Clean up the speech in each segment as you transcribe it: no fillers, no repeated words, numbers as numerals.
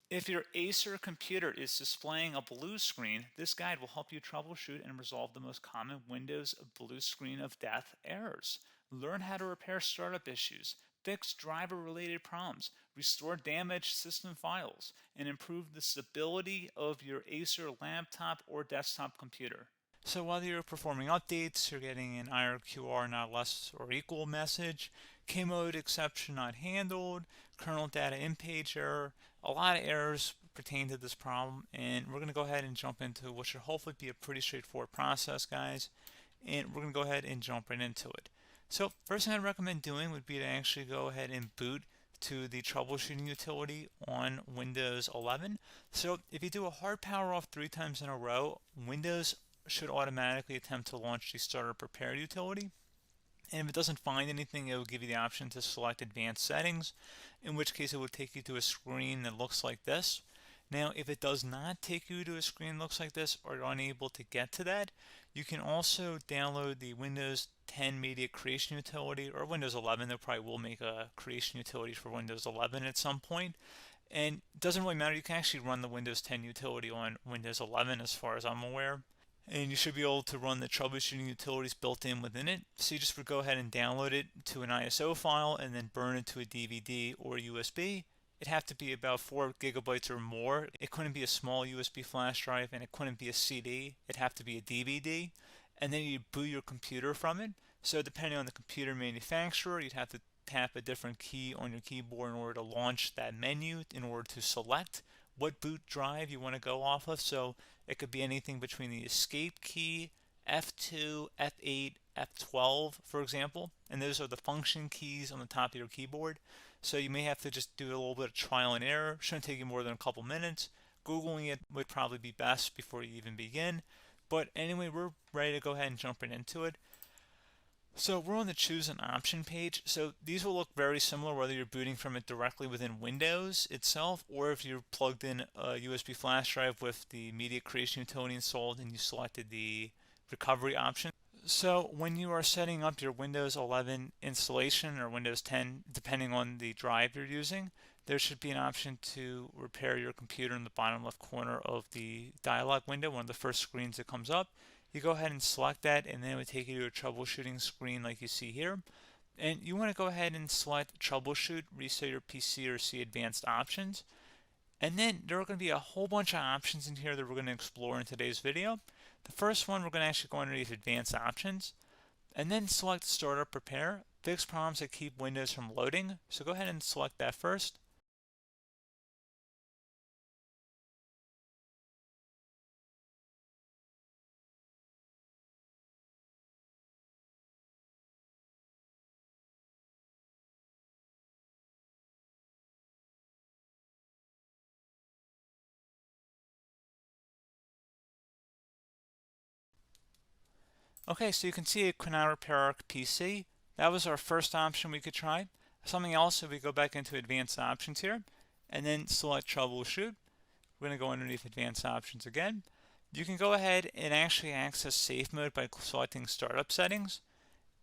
If your Acer computer is displaying a blue screen, this guide will help you troubleshoot and resolve the most common Windows blue screen of death errors. Learn how to repair startup issues, fix driver-related problems, restore damaged system files, and improve the stability of your Acer laptop or desktop computer. So while you're performing updates, you're getting an IRQR not less or equal message, K-mode exception not handled, kernel data in page error. A lot of errors pertain to this problem, and we're going to go ahead and jump into what should hopefully be a pretty straightforward process, guys. And we're going to go ahead and jump right into it. So first thing I'd recommend doing would be to actually go ahead and boot to the troubleshooting utility on Windows 11. So if you do a hard power off 3 times in a row, Windows should automatically attempt to launch the startup prepare utility. And if it doesn't find anything, it will give you the option to select advanced settings, in which case it will take you to a screen that looks like this. Now, if it does not take you to a screen that looks like this, or you're unable to get to that, you can also download the Windows 10 Media Creation Utility, or Windows 11. They probably will make a creation utility for Windows 11 at some point. And it doesn't really matter, you can actually run the Windows 10 utility on Windows 11 as far as I'm aware. And you should be able to run the troubleshooting utilities built in within it. So you just would go ahead and download it to an ISO file and then burn it to a DVD or USB. It'd have to be about 4 gigabytes or more. It couldn't be a small USB flash drive, and it couldn't be a CD. It'd have to be a DVD. And then you'd boot your computer from it. So depending on the computer manufacturer, you'd have to tap a different key on your keyboard in order to launch that menu, in order to select what boot drive you want to go off of. So it could be anything between the escape key, F2, F8, F12, for example. And those are the function keys on the top of your keyboard. So you may have to just do a little bit of trial and error. Shouldn't take you more than a couple minutes. Googling it would probably be best before you even begin. But anyway, we're ready to go ahead and jump right into it. So we're on the choose an option page. So these will look very similar whether you're booting from it directly within Windows itself, or if you're plugged in a USB flash drive with the media creation utility installed and you selected the recovery option. So when you are setting up your Windows 11 installation or Windows 10, depending on the drive you're using, there should be an option to repair your computer in the bottom left corner of the dialog window, one of the first screens that comes up. You go ahead and select that, and then it would take you to a troubleshooting screen like you see here. And you want to go ahead and select troubleshoot, reset your PC, or see advanced options. And then there are going to be a whole bunch of options in here that we're going to explore in today's video. The first one, we're going to actually go underneath advanced options and then select startup prepare, fix problems that keep Windows from loading. So go ahead and select that first. Okay, so you can see it could not repair our PC. That was our first option we could try. Something else, if we go back into advanced options here and then select troubleshoot, we're going to go underneath advanced options again. You can go ahead and actually access safe mode by selecting startup settings.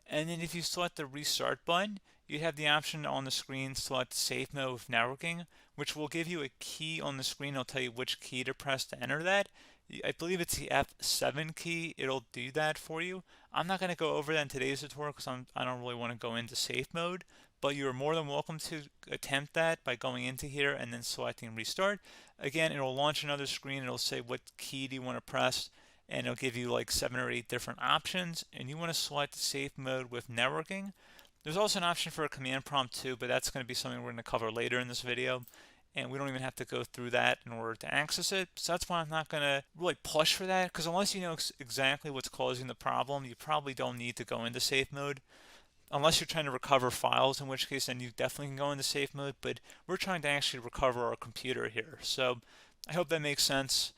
And then if you select the restart button, you have the option on the screen select safe mode with networking, which will give you a key on the screen. It'll tell you which key to press to enter that. I believe it's the F7 key. It'll do that for you. I'm not going to go over that in today's tutorial because I don't really want to go into safe mode, but you are more than welcome to attempt that by going into here and then selecting restart. Again, it'll launch another screen. It'll say what key do you want to press, and it'll give you like 7 or 8 different options, and you want to select safe mode with networking. There's also an option for a command prompt too, but that's going to be something we're going to cover later in this video, and we don't even have to go through that in order to access it. So that's why I'm not going to really push for that, because unless you know exactly what's causing the problem, you probably don't need to go into safe mode. Unless you're trying to recover files, in which case then you definitely can go into safe mode, but we're trying to actually recover our computer here. So I hope that makes sense.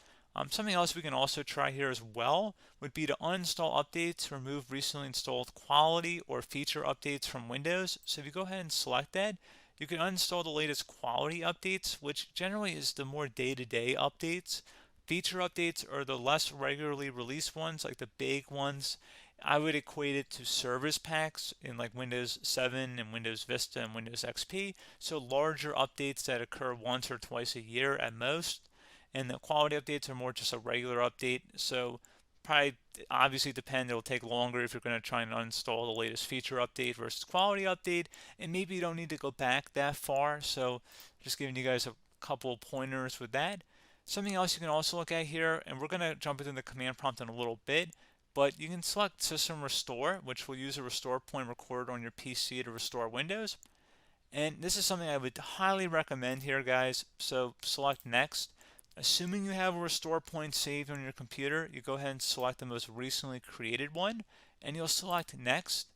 Something else we can also try here as well would be to uninstall updates, remove recently installed quality or feature updates from Windows. So if you go ahead and select that, you can uninstall the latest quality updates, which generally is the more day-to-day updates. Feature updates are the less regularly released ones, like the big ones, I would equate it to service packs in like Windows 7 and Windows Vista and Windows XP. So larger updates that occur once or twice a year at most. And the quality updates are more just a regular update. So probably obviously depend, it'll take longer if you're going to try and uninstall the latest feature update versus quality update. And maybe you don't need to go back that far. So just giving you guys a couple of pointers with that. Something else you can also look at here, and we're going to jump into the command prompt in a little bit, but you can select System Restore, which will use a restore point recorded on your PC to restore Windows. And this is something I would highly recommend here, guys. So select Next. Assuming you have a restore point saved on your computer, you go ahead and select the most recently created one, and you'll select Next,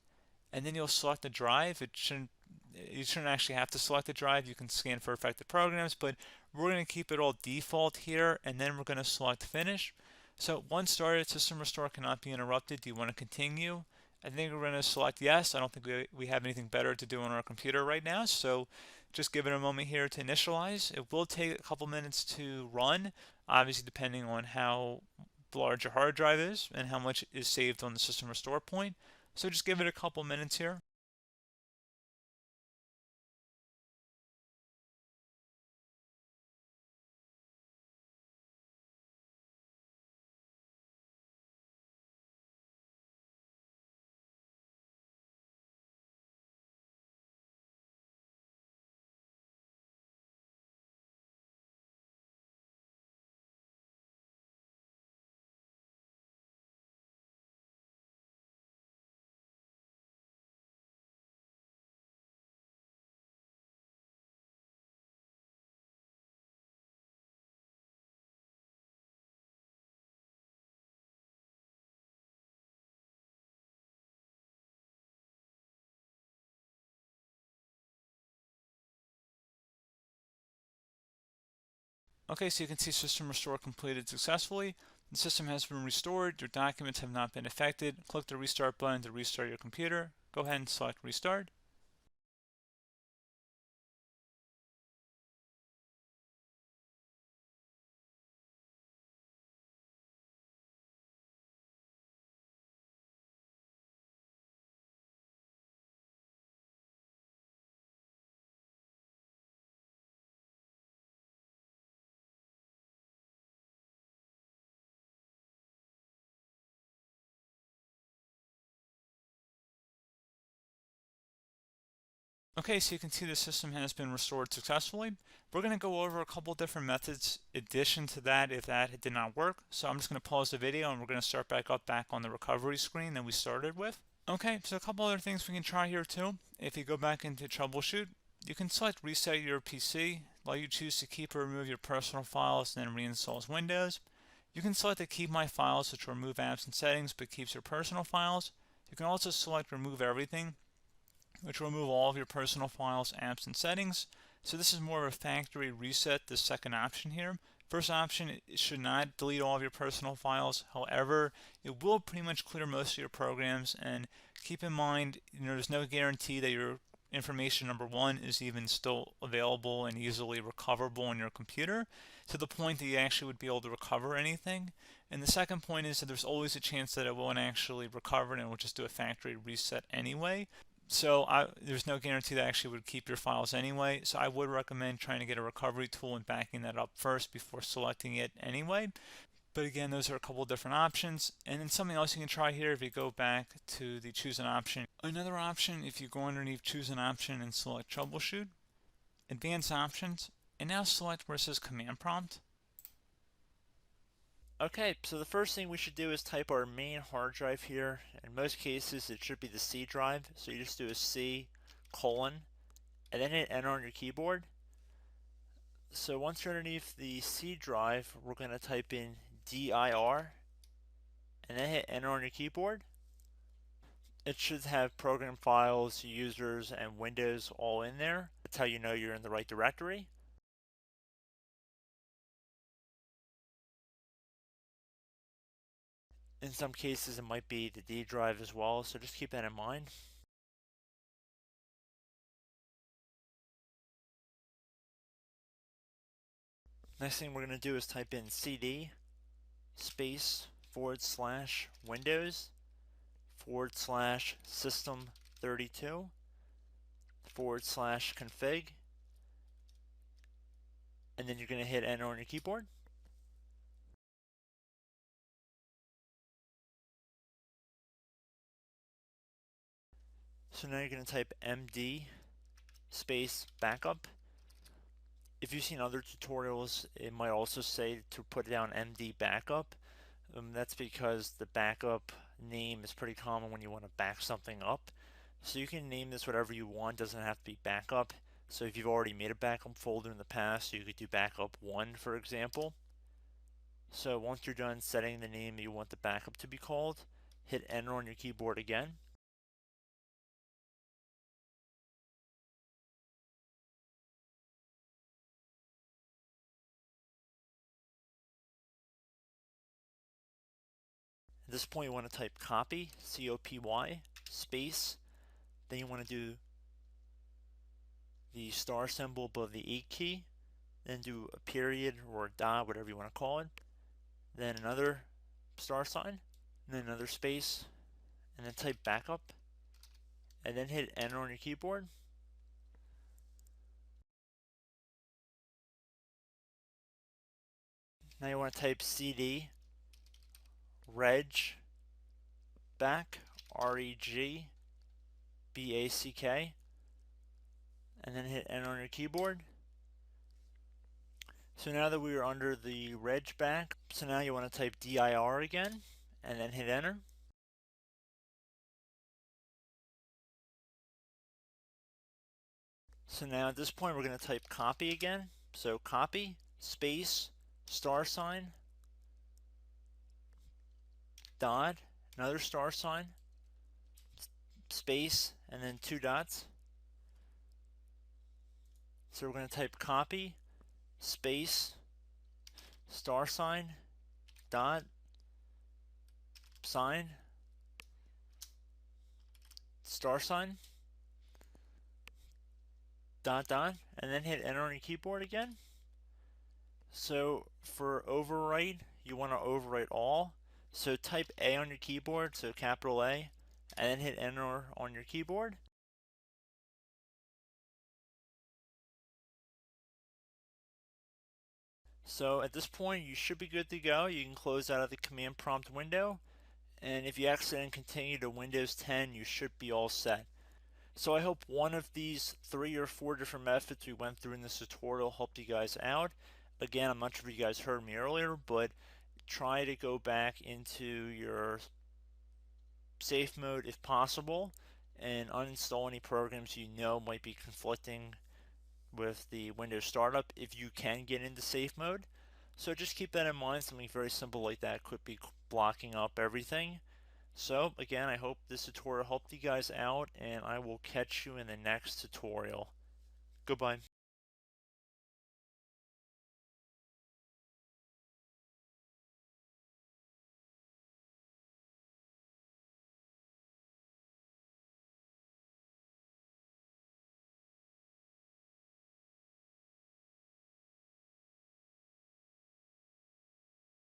and then you'll select the drive. You shouldn't actually have to select the drive. You can scan for affected programs, but we're going to keep it all default here, and then we're going to select Finish. So once started, system restore cannot be interrupted. Do you want to continue? I think we're going to select yes. I don't think we have anything better to do on our computer right now, so just give it a moment here to initialize. It will take a couple minutes to run, obviously depending on how large your hard drive is and how much is saved on the system restore point. So just give it a couple minutes here. Okay, so you can see system restore completed successfully. The system has been restored. Your documents have not been affected. Click the restart button to restart your computer. Go ahead and select restart. Okay, so you can see the system has been restored successfully. We're going to go over a couple different methods in addition to that if that did not work. So I'm just going to pause the video and we're going to start back up back on the recovery screen that we started with. Okay, so a couple other things we can try here too. If you go back into troubleshoot, you can select reset your PC, while you choose to keep or remove your personal files and then reinstalls Windows. You can select to keep my files, which will remove apps and settings but keeps your personal files. You can also select remove everything, which will remove all of your personal files, apps, and settings. So this is more of a factory reset, the second option here. First option, it should not delete all of your personal files. However, it will pretty much clear most of your programs. And keep in mind, there's no guarantee that your information, number one, is even still available and easily recoverable on your computer to the point that you actually would be able to recover anything. And the second point is that there's always a chance that it won't actually recover and it will just do a factory reset anyway. So there's no guarantee that actually would keep your files anyway. So I would recommend trying to get a recovery tool and backing that up first before selecting it anyway. But again, those are a couple different options. And then something else you can try here, if you go back to the choose an option. Another option, if you go underneath choose an option and select troubleshoot, advanced options, and now select where it says command prompt. Okay, so the first thing we should do is type our main hard drive here. In most cases, it should be the C drive. So you just do a C colon and then hit enter on your keyboard. So once you're underneath the C drive, we're going to type in dir and then hit enter on your keyboard. It should have program files, users, and Windows all in there. That's how you know you're in the right directory. In some cases, it might be the D drive as well, so just keep that in mind. Next thing we're going to do is type in cd space /Windows system32 /config, and then you're going to hit enter on your keyboard. So now you're going to type md space backup. If you've seen other tutorials, it might also say to put down md backup. That's because the backup name is pretty common when you want to back something up. So you can name this whatever you want, doesn't have to be backup. So if you've already made a backup folder in the past, you could do backup 1, for example. So once you're done setting the name you want the backup to be called, hit enter on your keyboard again. At this point you want to type copy, C-O-P-Y, space, then you want to do the star symbol above the 8 key, then do a period or a dot, whatever you want to call it, then another star sign, and then another space, and then type backup, and then hit enter on your keyboard. Now you want to type cd reg back, R-E-G-B-A-C-K, and then hit enter on your keyboard. So now that we are under the reg back, so now you want to type dir again, and then hit enter. So now at this point we're going to type copy again. So copy, space, star sign, dot, another star sign, space, and then 2 dots. So we're going to type copy, space, star sign, dot, sign, star sign, dot, dot, and then hit enter on your keyboard again. So for overwrite, you want to overwrite all. So type A on your keyboard, so capital A, and then hit enter on your keyboard. So at this point you should be good to go. You can close out of the command prompt window, and if you accidentally continue to Windows 10 you should be all set. So I hope one of these 3 or 4 different methods we went through in this tutorial helped you guys out. Again, I'm not sure if you guys heard me earlier, but try to go back into your safe mode if possible and uninstall any programs you know might be conflicting with the Windows startup if you can get into safe mode. So just keep that in mind. Something very simple like that could be blocking up everything. So again, I hope this tutorial helped you guys out, and I will catch you in the next tutorial. Goodbye.